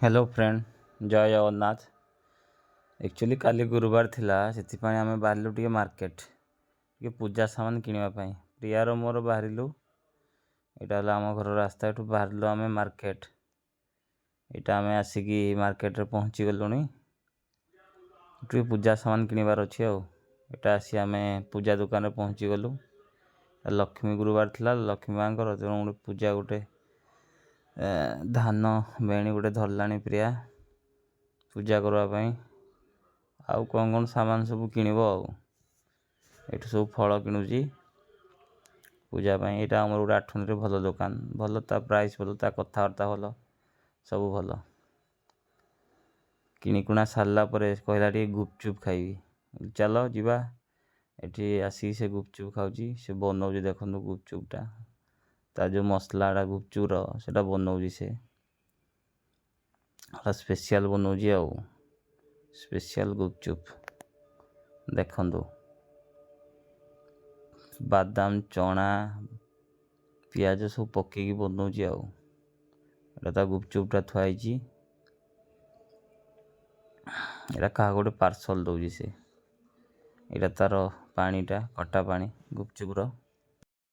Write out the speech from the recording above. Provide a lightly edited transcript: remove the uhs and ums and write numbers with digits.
Hello friend, जय Jagannath. Actually काली गुरुवार थिला सेथिपाई आमे बाहरिलु टिके मार्केट टिके पूजा सामान किनिबा पई। प्रियार मोर बाहरिलु, एटा हला आम घर रास्ता। एठु बाहरिलु आमे मार्केट। एटा आमे आसिकी मार्केट रे पहुंची गलुनी। टिके पूजा सामान किनिबार अछि आ एटा आसी आमे पूजा दुकान रे पहुंची गलु। लक्ष्मी गुरुवार थिला, लक्ष्मी मांकर तेणु पूजा गुटे धान बेणी गुटे धरलाणी प्रिया पूजा करने आउ कौन कौन सामान सब किणव एठू सब फल किणुची पूजा पाई। यहाँ आम गोटे आठुनी भल दुकान, भल ता प्राइस भल, ता कथबार्ता भल, सब भल। किणिकुणा सारा कहला गुपचुप खाइबी, चलो जीवा। एठी आसी से गुपचुप खाऊची, से बनाऊँ देखो गुपचुपटा, ता जो मसलाटा गुपचुपर सेटा बनाऊँ से स्पेशल बनाऊँ आउ स्पेशल गुपचुप देखो। बादाम चना पियाज सब पकईकी बनाऊँ आउ एटा गुपचुपटा थुआई। एटा क्या गोटे पार्सल दौजी से, एटा तार पानीटा खट्टा पानी गुपचुपर।